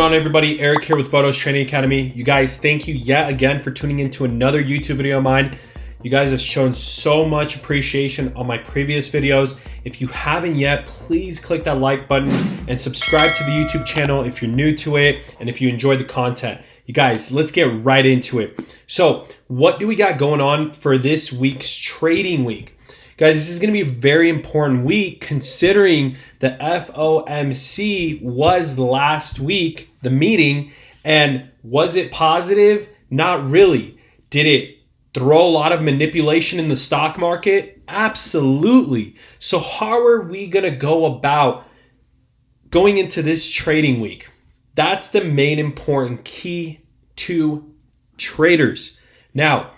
going on, everybody? Eric here with Bodo's Trading Academy. You guys, thank you yet again for tuning into another YouTube video of mine. You guys have shown so much appreciation on my previous videos. If you haven't yet, please click that like button and subscribe to the YouTube channel if you're new to it and if you enjoy the content. You guys, let's get right into it. So what do we got going on for this week's trading week? Guys, this is going to be a very important week considering the FOMC was last week, the meeting, and was it positive? Not really. Did it throw a lot of manipulation in the stock market? Absolutely. So how are we going to go about going into this trading week? That's the main important key to traders. Now,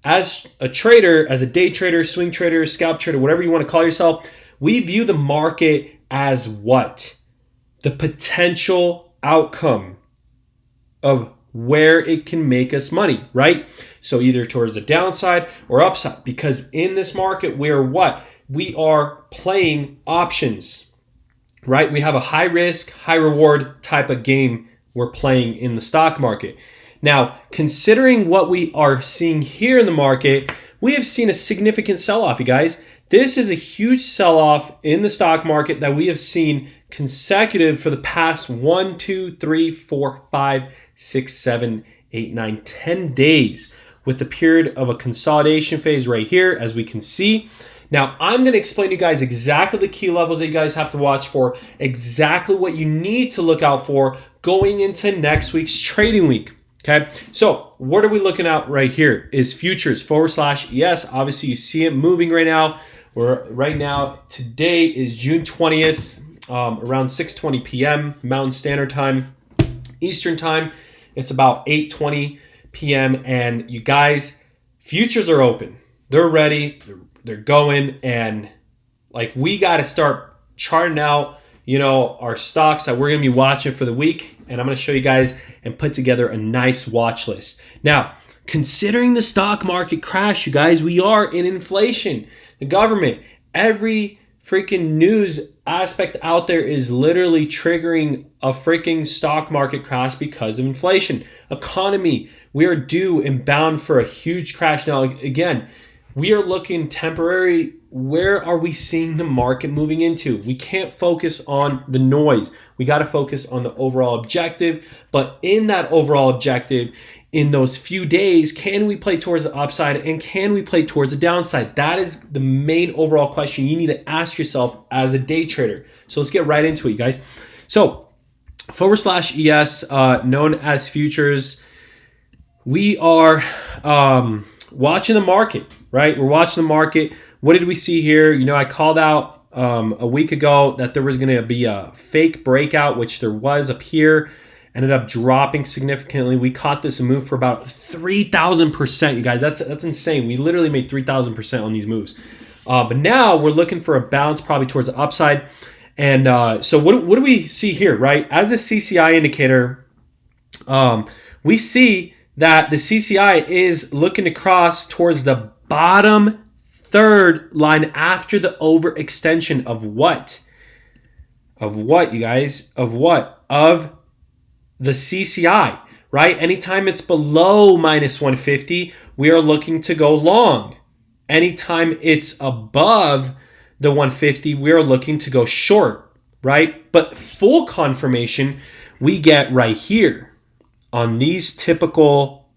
as a trader, as a day trader, swing trader, scalp trader, whatever you want to call yourself, we view the market as what? The potential outcome of where it can make us money, right? So either towards the downside or upside, because in this market, we're what? We are playing options, right? We have a high risk, high reward type of game we're playing in the stock market. Now, considering what we are seeing here in the market, we have seen a significant sell-off, you guys. This is a huge sell-off in the stock market that we have seen consecutive for the past 1, 2, 3, 4, 5, 6, 7, 8, 9, 10 days with the period of a consolidation phase right here, as we can see. Now, I'm going to explain to you guys exactly the key levels that you guys have to watch for, exactly what you need to look out for going into next week's trading week. Okay, so what are we looking at right here is futures /ES. Obviously, you see it moving right now. Today is June 20th, around 6:20 p.m. Mountain Standard Time, Eastern Time. It's about 8:20 p.m. And you guys, futures are open. They're ready. They're going. And like we got to start charting out, our stocks that we're going to be watching for the week. And I'm going to show you guys and put together a nice watch list. Now, considering the stock market crash, you guys, we are in inflation. The government, every freaking news aspect out there is literally triggering a freaking stock market crash because of inflation. Economy, we are due and bound for a huge crash. Now, again, we are looking temporary. Where are we seeing the market moving into? We can't focus on the noise. We got to focus on the overall objective. But in that overall objective, in those few days, can we play towards the upside and can we play towards the downside? That is the main overall question you need to ask yourself as a day trader. So let's get right into it, you guys. So /ES, known as futures, we are watching the market, right? We're watching the market. What did we see here? I called out a week ago that there was going to be a fake breakout, which there was up here. Ended up dropping significantly. We caught this move for about 3,000%, you guys. That's insane. We literally made 3,000% on these moves. But now we're looking for a bounce probably towards the upside. And so what do we see here, right? As a CCI indicator, we see that the CCI is looking to cross towards the bottom third line after the overextension of what? Of what, you guys? Of what? Of the CCI, right? Anytime it's below -150, we are looking to go long. Anytime it's above the 150, we are looking to go short, right? But full confirmation we get right here on these typical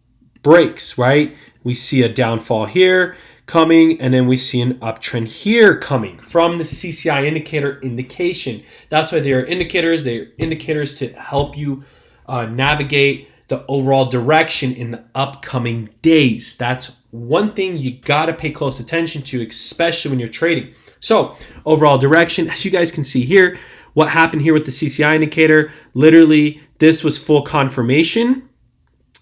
breaks, right? We see a downfall here coming, and then we see an uptrend here coming from the CCI indicator indication. That's why they are indicators. They're indicators to help you navigate the overall direction in the upcoming days. That's one thing you got to pay close attention to, especially when you're trading. So overall direction, as you guys can see here, what happened here with the CCI indicator, literally this was full confirmation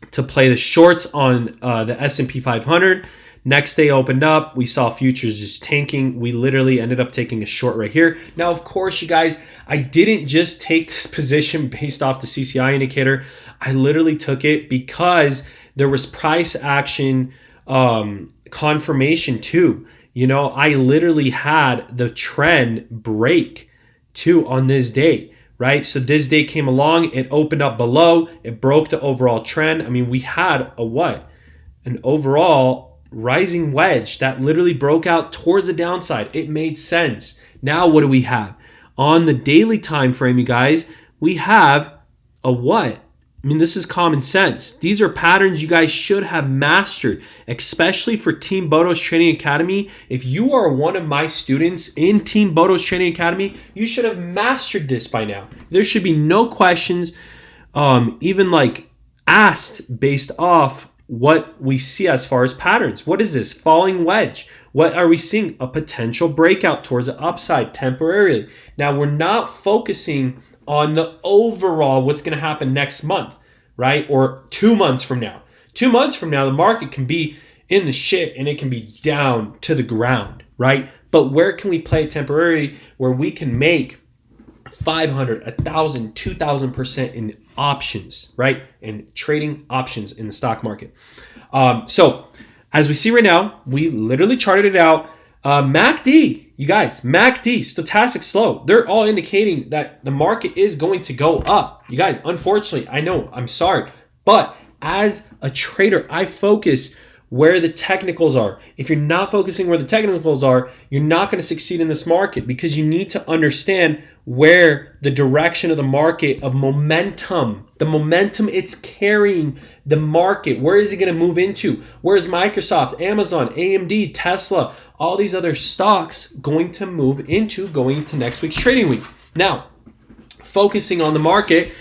to play the shorts on the S&P 500. Next day opened up, we saw futures just tanking. We literally ended up taking a short right here. Now, of course, you guys, I didn't just take this position based off the CCI indicator. I literally took it because there was price action confirmation too. I literally had the trend break too on this day, right? So this day came along, it opened up below, it broke the overall trend. I mean, we had a what? An overall rising wedge that literally broke out towards the downside. It made sense. Now what do we have? On the daily time frame, you guys, we have a what? I mean, this is common sense. These are patterns you guys should have mastered, especially for Team Bodo's Training Academy. If you are one of my students in Team Bodo's Training Academy, you should have mastered this by now. There should be no questions, even like asked based off what we see as far as patterns. What is this? Falling wedge. What are we seeing? A potential breakout towards the upside temporarily. Now, we're not focusing on the overall what's going to happen next month, right? Or 2 months from now. 2 months from now, the market can be in the shit and it can be down to the ground, right? But where can we play temporarily where we can make 500, 1,000, 2,000% in options, right? And trading options in the stock market. So as we see right now, we literally charted it out. MACD, you guys, MACD, stochastic slow, they're all indicating that the market is going to go up. You guys, unfortunately, I know, I'm sorry, but as a trader, I focus where the technicals are. If you're not focusing where the technicals are, you're not going to succeed in this market because you need to understand where the direction of the market of momentum, the momentum it's carrying the market, where is it going to move into? Where is Microsoft, Amazon, AMD, Tesla, all these other stocks going to move into going into next week's trading week? Now, focusing on the market,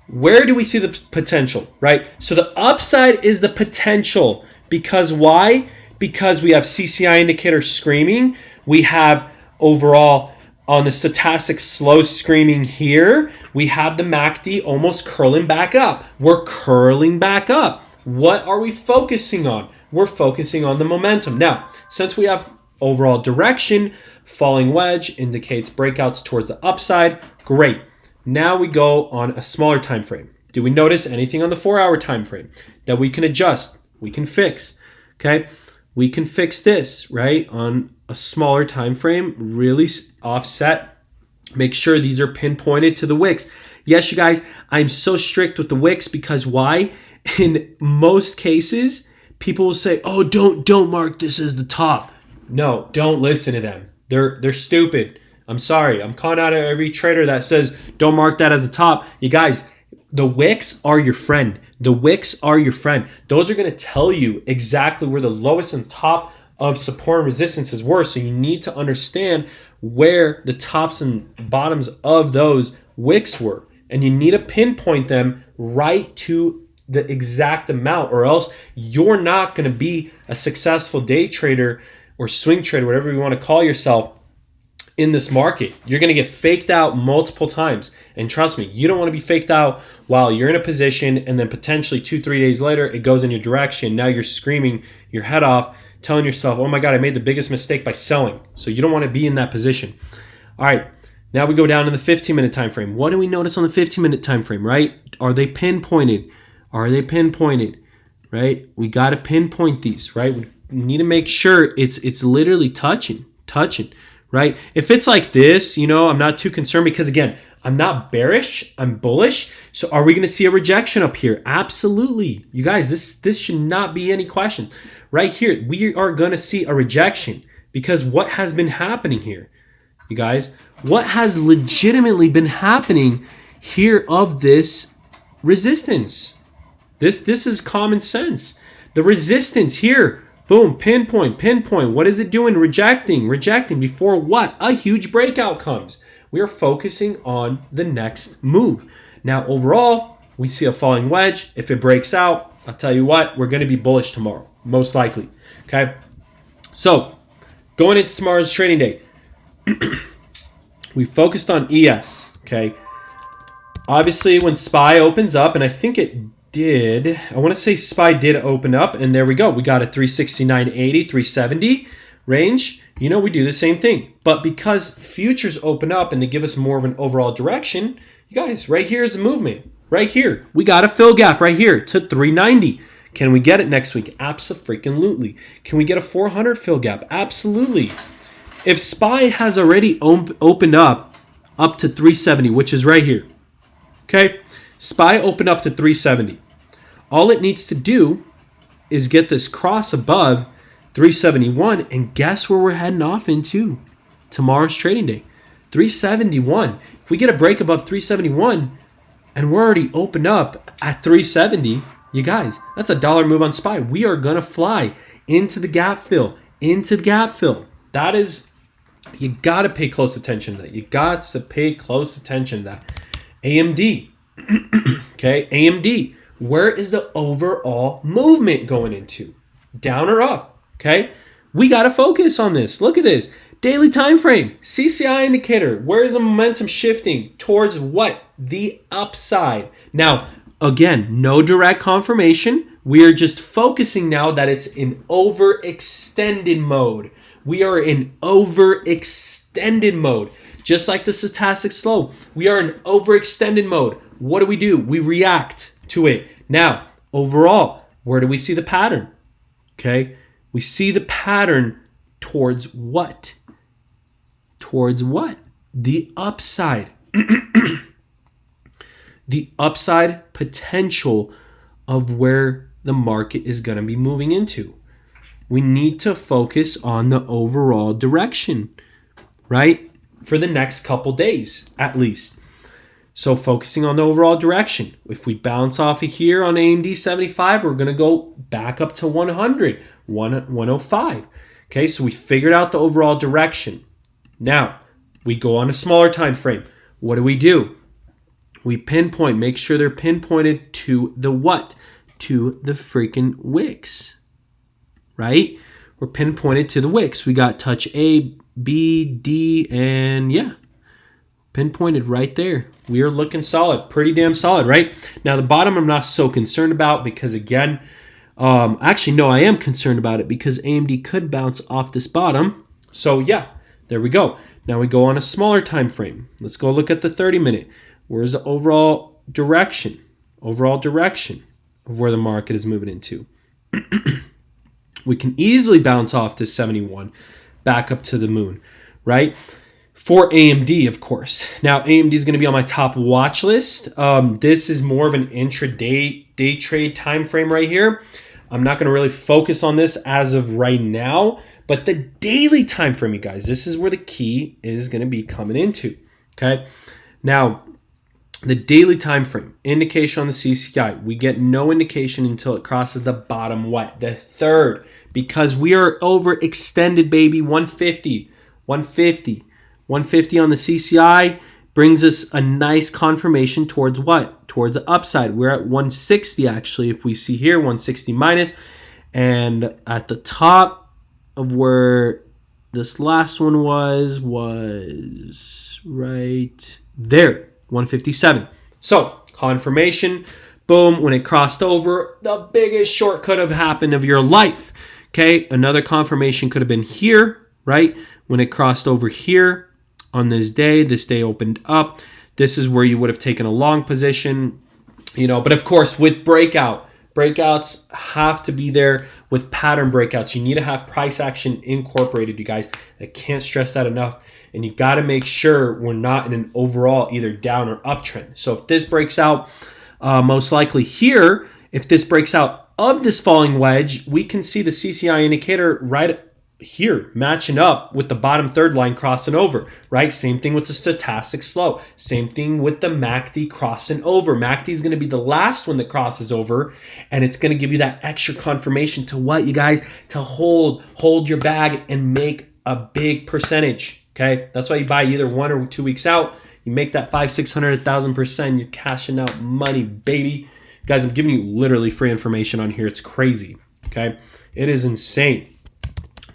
where do we see the potential, right? So the upside is the potential. Because why? Because we have CCI indicator screaming. We have overall on the stochastic slow screaming here. We have the MACD almost curling back up. We're curling back up. What are we focusing on? We're focusing on the momentum. Now, since we have overall direction, falling wedge indicates breakouts towards the upside. Great. Now we go on a smaller time frame. Do we notice anything on the 4-hour time frame that we can adjust? We can fix, okay? We can fix this, right? On a smaller time frame, really offset. Make sure these are pinpointed to the wicks. Yes, you guys, I'm so strict with the wicks because why? In most cases, people will say, "Oh, don't mark this as the top." No, don't listen to them. They're stupid. I'm sorry. I'm calling out every trader that says, "Don't mark that as the top." You guys, the wicks are your friend. The wicks are your friend. Those are going to tell you exactly where the lowest and top of support and resistances were. So you need to understand where the tops and bottoms of those wicks were. And you need to pinpoint them right to the exact amount, or else you're not going to be a successful day trader or swing trader, whatever you want to call yourself, in this market. You're going to get faked out multiple times. And trust me, you don't want to be faked out while you're in a position and then potentially 2-3 days later, it goes in your direction. Now you're screaming your head off, telling yourself, "Oh my God, I made the biggest mistake by selling." So you don't want to be in that position. All right, now we go down to the 15-minute time frame. What do we notice on the 15-minute time frame, right? Are they pinpointed? Are they pinpointed, right? We got to pinpoint these, right? We need to make sure it's literally touching, right? If it's like this, I'm not too concerned because, again, I'm not bearish, I'm bullish. So are we going to see a rejection up here? Absolutely. You guys, this should not be any question. Right here, we are going to see a rejection because what has been happening here, you guys? What has legitimately been happening here of this resistance? This is common sense. The resistance here, boom, pinpoint. What is it doing? Rejecting before what? A huge breakout comes. We are focusing on the next move. Now, overall, we see a falling wedge. If it breaks out, I'll tell you what, we're going to be bullish tomorrow, most likely. Okay? So, going into tomorrow's trading day, we focused on ES. Okay? Obviously, when SPY opens up, and I think it did, I want to say SPY did open up, and there we go. We got a 369.80, 370 range. We do the same thing. But because futures open up and they give us more of an overall direction, you guys, right here is the movement. Right here. We got a fill gap right here to 390. Can we get it next week? Abso-freaking-lutely. Can we get a 400 fill gap? Absolutely. If SPY has already opened up up to 370, which is right here. Okay? SPY opened up to 370. All it needs to do is get this cross above 371, and guess where we're heading off into tomorrow's trading day? 371. If we get a break above 371 and we're already opened up at 370, you guys, that's a dollar move on SPY. We are going to fly into the gap fill, That is, you got to pay close attention to that. You got to pay close attention to that. AMD. Okay, AMD. Where is the overall movement going into? Down or up? Okay, we got to focus on this. Look at this. Daily time frame, CCI indicator. Where is the momentum shifting? Towards what? The upside. Now, again, no direct confirmation. We are just focusing now that it's in overextended mode. We are in overextended mode. Just like the stochastic slope, we are in overextended mode. What do? We react to it. Now, overall, where do we see the pattern? Okay, we see the pattern towards what? Towards what? The upside. The upside potential of where the market is going to be moving into. We need to focus on the overall direction, right? For the next couple days, at least. So focusing on the overall direction. If we bounce off of here on AMD 75, we're going to go back up to 100, 105. Okay, so we figured out the overall direction. Now, we go on a smaller time frame. What do? We pinpoint, make sure they're pinpointed to the what? To the freaking wicks, right? We're pinpointed to the wicks. We got touch A, B, D, and yeah, pinpointed right there. We are looking solid, pretty damn solid, right? Now, the bottom I'm not so concerned about because, again, actually, no, I am concerned about it because AMD could bounce off this bottom. So, yeah, there we go. Now we go on a smaller time frame. Let's go look at the 30-minute. Where's the overall direction? Overall direction of where the market is moving into. We can easily bounce off this 71 back up to the moon, right? For AMD, of course. Now, AMD is going to be on my top watch list. This is more of an intraday day trade time frame right here. I'm not going to really focus on this as of right now, but the daily time frame, you guys, this is where the key is going to be coming into. Okay. Now, the daily time frame, indication on the CCI, we get no indication until it crosses the bottom what? The third, because we are overextended, baby. 150 on the CCI brings us a nice confirmation towards what? Towards the upside. We're at 160 actually, if we see here, 160 minus. And at the top of where this last one was right there, 157. So, confirmation, boom, when it crossed over, the biggest short could have happened of your life. Okay, another confirmation could have been here, right? When it crossed over here. On this day opened up. This is where you would have taken a long position, but of course with breakouts have to be there with pattern breakouts. You need to have price action incorporated, you guys. I can't stress that enough. And you got to make sure we're not in an overall either down or uptrend. So if this breaks out, most likely here, if this breaks out of this falling wedge, we can see the CCI indicator right here matching up with the bottom third line crossing over, right? Same thing with the stochastic slope. Same thing with the MACD crossing over. MACD is going to be the last one that crosses over, and it's going to give you that extra confirmation to what, you guys? To hold your bag and make a big percentage, okay? That's why you buy either 1 or 2 weeks out. You make that 500, 600, 1,000%. You're cashing out money, baby. Guys, I'm giving you literally free information on here. It's crazy, okay? It is insane.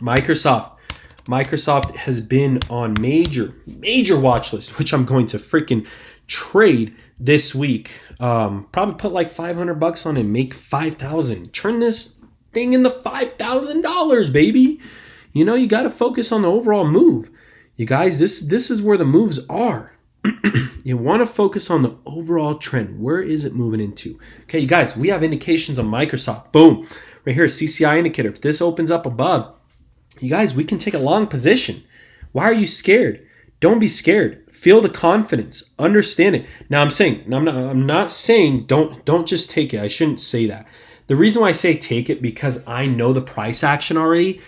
Microsoft has been on major watch list, which I'm going to freaking trade this week. Probably put like $500 on it, make $5,000. Turn this thing into $5,000, baby. You got to focus on the overall move. You guys, this is where the moves are. You want to focus on the overall trend. Where is it moving into? Okay, you guys, we have indications on Microsoft. Boom. Right here, CCI indicator. If this opens up above, you guys, we can take a long position. Why are you scared? Don't be scared. Feel the confidence. Understand it. Now I'm not saying don't just take it. I shouldn't say that. The reason why I say take it, because I know the price action already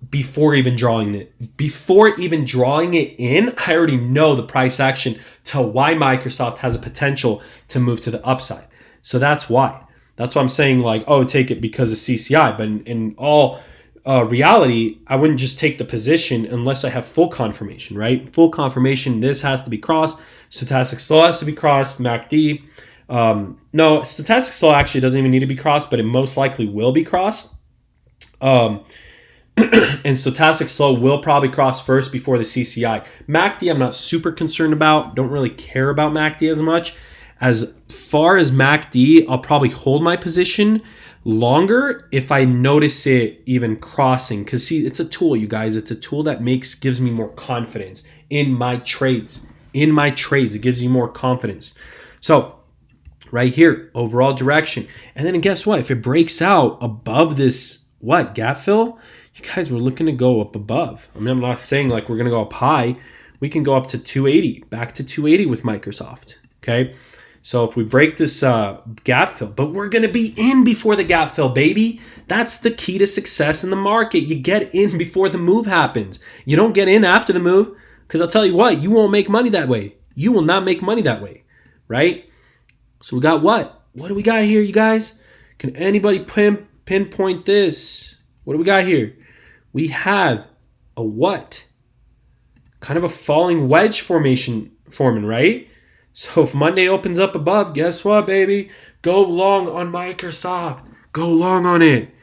before even drawing it. Before even drawing it in, I already know the price action to why Microsoft has a potential to move to the upside. So that's why. That's why I'm saying like, oh, take it because of CCI. But in all reality, I wouldn't just take the position unless I have full confirmation, right? Full confirmation, this has to be crossed. Stochastic slow has to be crossed. MACD. No, stochastic slow actually doesn't even need to be crossed, but it most likely will be crossed. And stochastic slow will probably cross first before the CCI. MACD I'm not super concerned about. Don't really care about MACD as much. As far as MACD, I'll probably hold my position longer if I notice it even crossing. Because see, it's a tool, you guys. It's a tool that gives me more confidence in my trades. In my trades, it gives you more confidence. So right here, overall direction. And then guess what? If it breaks out above this, gap fill? You guys, we're looking to go up above. I mean, I'm not saying like we're going to go up high. We can go up to 280, back to 280 with Microsoft, okay? So if we break this gap fill, but we're going to be in before the gap fill, baby. That's the key to success in the market. You get in before the move happens. You don't get in after the move, because I'll tell you what, you won't make money that way. You will not make money that way, right? So we got what? What do we got here, you guys? Can anybody pinpoint this? What do we got here? We have a what? Kind of a falling wedge formation forming, right? So if Monday opens up above, guess what, baby? Go long on Microsoft. Go long on it.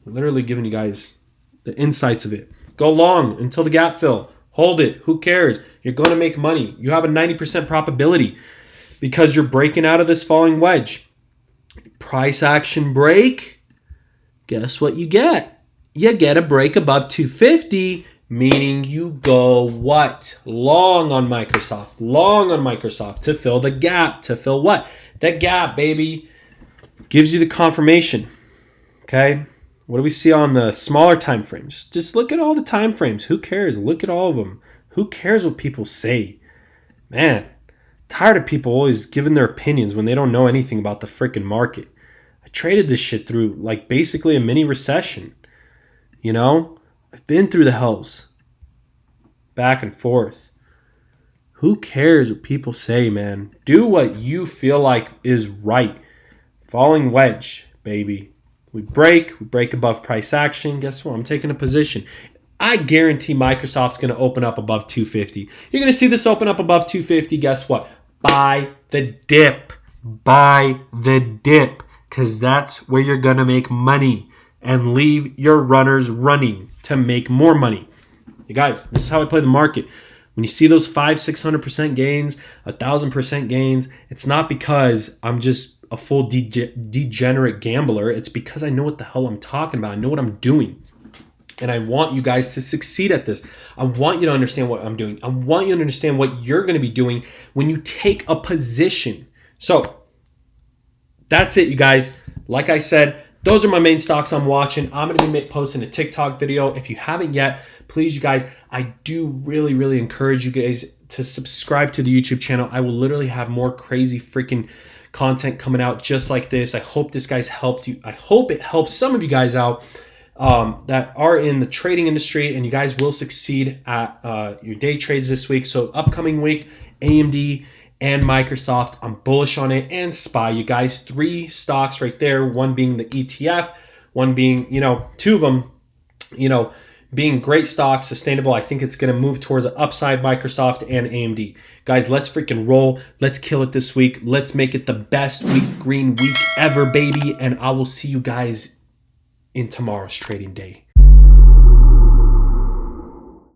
I'm literally giving you guys the insights of it. Go long until the gap fill. Hold it. Who cares? You're going to make money. You have a 90% probability because you're breaking out of this falling wedge. Price action break. Guess what you get? You get a break above 250, meaning you go what? Long on Microsoft. Long on Microsoft to fill the gap. To fill what? That gap, baby. Gives you the confirmation. Okay? What do we see on the smaller time frames? Just look at all the time frames. Who cares? Look at all of them. Who cares what people say? Man, tired of people always giving their opinions when they don't know anything about the freaking market. I traded this shit through like basically a mini recession. You know, I've been through the hells, back and forth. Who cares what people say, man? Do what you feel like is right. Falling wedge, baby. We break above price action. Guess what? I'm taking a position. I guarantee Microsoft's going to open up above 250. You're going to see this open up above 250. Guess what? Buy the dip. Buy the dip, because that's where you're going to make money. And leave your runners running to make more money. You guys, this is how I play the market. When you see those 500-600% gains, 1,000% gains, it's not because I'm just a full degenerate gambler. It's because I know what the hell I'm talking about. I know what I'm doing. And I want you guys to succeed at this. I want you to understand what I'm doing. I want you to understand what you're going to be doing when you take a position. So that's it, you guys. Like I said, those are my main stocks I'm watching. I'm going to be posting a TikTok video. If you haven't yet, please, you guys, I do really, really encourage you guys to subscribe to the YouTube channel. I will literally have more crazy freaking content coming out just like this. I hope this guys helped you. I hope it helps some of you guys out that are in the trading industry, and you guys will succeed at your day trades this week. So upcoming week, AMD and Microsoft, I'm bullish on it, and SPY. You guys, 3 stocks right there, one being the ETF, one being, two of them, being great stocks, sustainable. I think it's going to move towards the upside, Microsoft and AMD. Guys, let's freaking roll. Let's kill it this week. Let's make it the best green week ever, baby. And I will see you guys in tomorrow's trading day.